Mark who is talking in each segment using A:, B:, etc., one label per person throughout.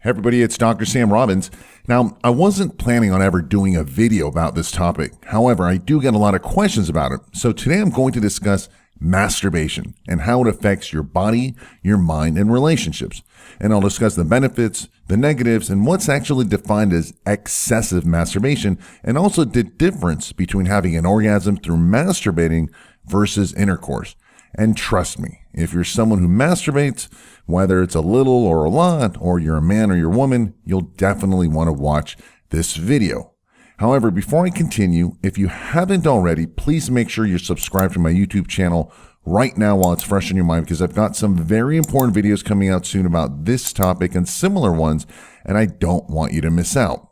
A: Hey everybody, it's Dr. Sam Robbins. Now, I wasn't planning on ever doing a video about this topic. However, I do get a lot of questions about it. So today I'm going to discuss masturbation and how it affects your body, your mind, and relationships. And I'll discuss the benefits, the negatives, and what's actually defined as excessive masturbation, and also the difference between having an orgasm through masturbating versus intercourse. And trust me, if you're someone who masturbates, whether it's a little or a lot, or you're a man or you're a woman, you'll definitely want to watch this video. However, before I continue, if you haven't already, please make sure you're subscribed to my YouTube channel right now while it's fresh in your mind, because I've got some very important videos coming out soon about this topic and similar ones, and I don't want you to miss out.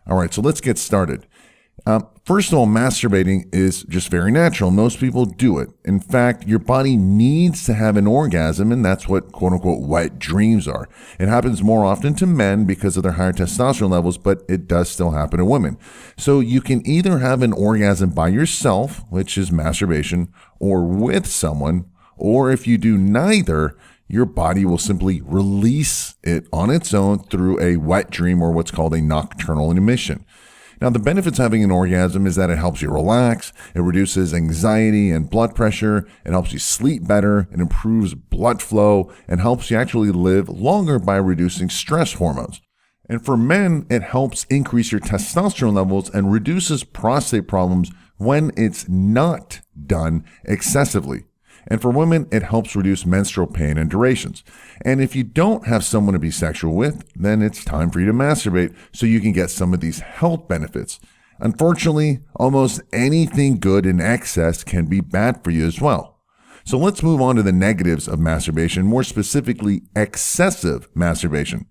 A: All right, so let's get started. First of all, masturbating is just very natural. Most people do it. In fact, your body needs to have an orgasm, and that's what quote-unquote wet dreams are. It happens more often to men because of their higher testosterone levels, but it does still happen to women. So you can either have an orgasm by yourself, which is masturbation, or with someone, or if you do neither, your body will simply release it on its own through a wet dream or what's called a nocturnal emission. Now, the benefits of having an orgasm is that it helps you relax, it reduces anxiety and blood pressure, it helps you sleep better, it improves blood flow, and helps you actually live longer by reducing stress hormones. And for men, it helps increase your testosterone levels and reduces prostate problems when it's not done excessively. And for women, it helps reduce menstrual pain and durations. And if you don't have someone to be sexual with, then it's time for you to masturbate so you can get some of these health benefits. Unfortunately, almost anything good in excess can be bad for you as well. So let's move on to the negatives of masturbation, more specifically excessive masturbation.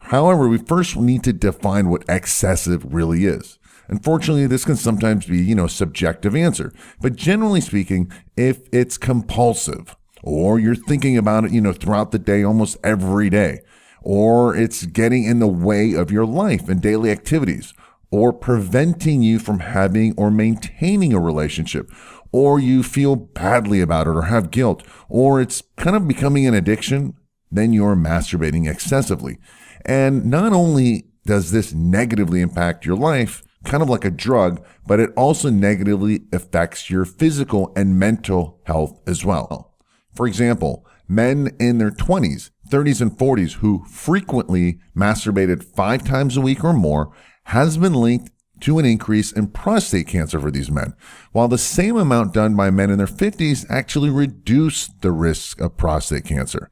A: However, we first need to define what excessive really is. Unfortunately, this can sometimes be, a subjective answer. But generally speaking, if it's compulsive, or you're thinking about it, throughout the day, almost every day, or it's getting in the way of your life and daily activities, or preventing you from having or maintaining a relationship, or you feel badly about it or have guilt, or it's kind of becoming an addiction, then you're masturbating excessively. And not only does this negatively impact your life, kind of like a drug, but it also negatively affects your physical and mental health as well. For example, men in their 20s, 30s, and 40s who frequently masturbated 5 times a week or more has been linked to an increase in prostate cancer for these men, while the same amount done by men in their 50s actually reduced the risk of prostate cancer.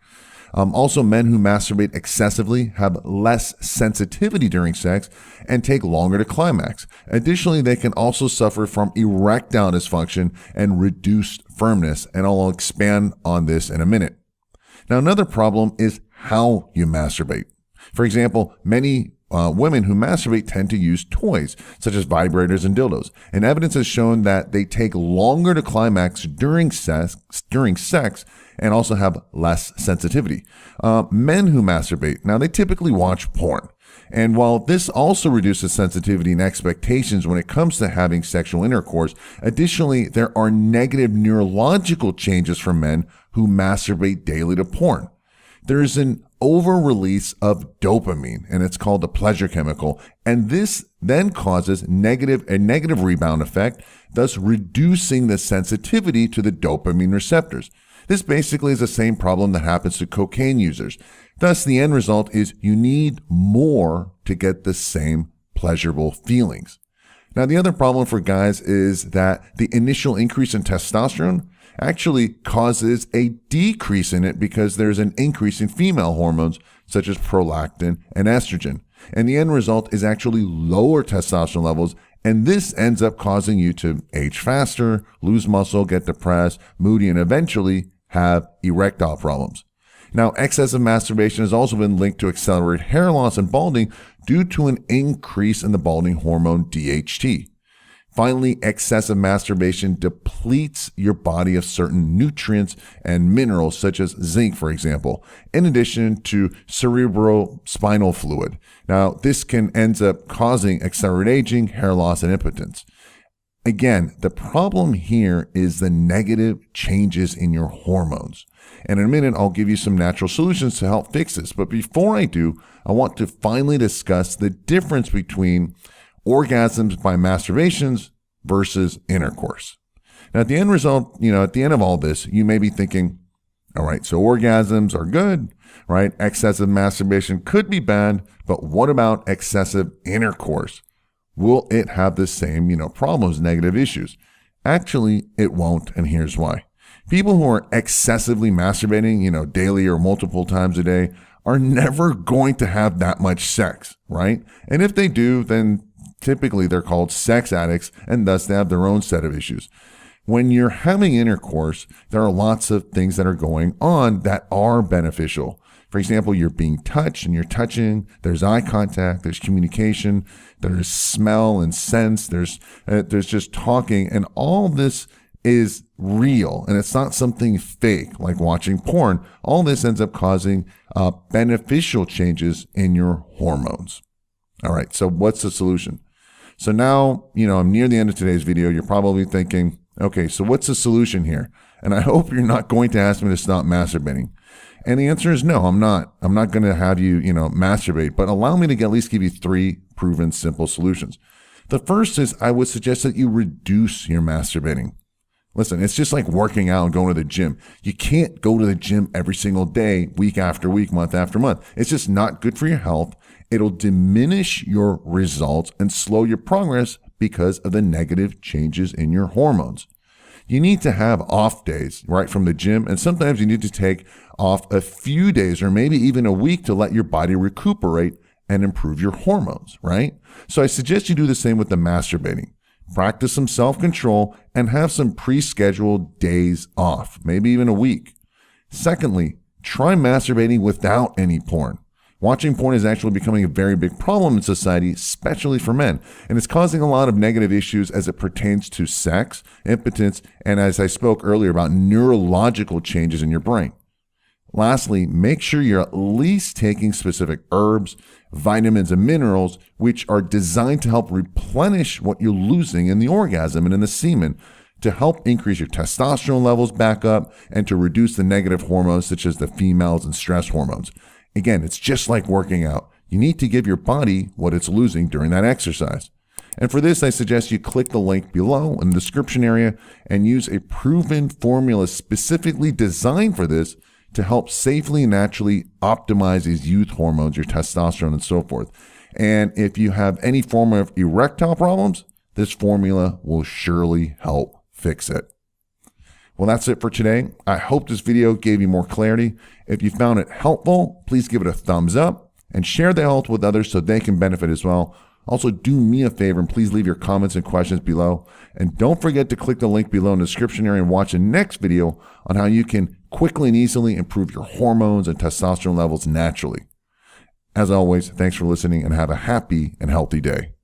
A: Also, men who masturbate excessively have less sensitivity during sex and take longer to climax. Additionally, they can also suffer from erectile dysfunction and reduced firmness, and I'll expand on this in a minute. Now, another problem is how you masturbate. For example, many women who masturbate tend to use toys, such as vibrators and dildos, and evidence has shown that they take longer to climax during sex and also have less sensitivity. Men who masturbate, now they typically watch porn. And while this also reduces sensitivity and expectations when it comes to having sexual intercourse, additionally, there are negative neurological changes for men who masturbate daily to porn. There's an over-release of dopamine, and it's called the pleasure chemical, and this then causes a negative rebound effect, thus reducing the sensitivity to the dopamine receptors. This basically is the same problem that happens to cocaine users. Thus, the end result is you need more to get the same pleasurable feelings. Now, the other problem for guys is that the initial increase in testosterone actually causes a decrease in it because there's an increase in female hormones such as prolactin and estrogen. And the end result is actually lower testosterone levels, and this ends up causing you to age faster, lose muscle, get depressed, moody, and eventually have erectile problems. Now, excessive masturbation has also been linked to accelerated hair loss and balding due to an increase in the balding hormone DHT. Finally, excessive masturbation depletes your body of certain nutrients and minerals, such as zinc, for example, in addition to cerebrospinal fluid. Now, this can end up causing accelerated aging, hair loss, and impotence. Again, the problem here is the negative changes in your hormones. And in a minute, I'll give you some natural solutions to help fix this. But before I do, I want to finally discuss the difference between orgasms by masturbations versus intercourse. Now, at the end result, at the end of all this, you may be thinking, all right, so orgasms are good, right? Excessive masturbation could be bad, but what about excessive intercourse? Will it have the same, problems, negative issues? Actually, it won't, and here's why. People who are excessively masturbating, daily or multiple times a day are never going to have that much sex, right? And if they do, then typically they're called sex addicts, and thus they have their own set of issues. When you're having intercourse, there are lots of things that are going on that are beneficial. For example, you're being touched and you're touching, there's eye contact, there's communication, there's smell and sense, there's just talking, and all this is real, and it's not something fake like watching porn. All this ends up causing beneficial changes in your hormones. All right, so what's the solution? So now, I'm near the end of today's video. You're probably thinking, okay, so what's the solution here? And I hope you're not going to ask me to stop masturbating. And the answer is no, I'm not. I'm not going to have you, masturbate, but allow me to at least give you 3 proven simple solutions. The first is I would suggest that you reduce your masturbating. Listen, it's just like working out and going to the gym. You can't go to the gym every single day, week after week, month after month. It's just not good for your health. It'll diminish your results and slow your progress because of the negative changes in your hormones. You need to have off days, right, from the gym, and sometimes you need to take off a few days or maybe even a week to let your body recuperate and improve your hormones, right? So I suggest you do the same with the masturbating. Practice some self-control and have some pre-scheduled days off, maybe even a week. Secondly, try masturbating without any porn. Watching porn is actually becoming a very big problem in society, especially for men, and it's causing a lot of negative issues as it pertains to sex, impotence, and as I spoke earlier about neurological changes in your brain. Lastly, make sure you're at least taking specific herbs, vitamins, and minerals, which are designed to help replenish what you're losing in the orgasm and in the semen, to help increase your testosterone levels back up and to reduce the negative hormones such as the females and stress hormones. Again, it's just like working out. You need to give your body what it's losing during that exercise. And for this, I suggest you click the link below in the description area and use a proven formula specifically designed for this to help safely and naturally optimize these youth hormones, your testosterone and so forth. And if you have any form of erectile problems, this formula will surely help fix it. Well, that's it for today. I hope this video gave you more clarity. If you found it helpful, please give it a thumbs up and share the help with others so they can benefit as well. Also, do me a favor and please leave your comments and questions below. And don't forget to click the link below in the description area and watch the next video on how you can quickly and easily improve your hormones and testosterone levels naturally. As always, thanks for listening and have a happy and healthy day.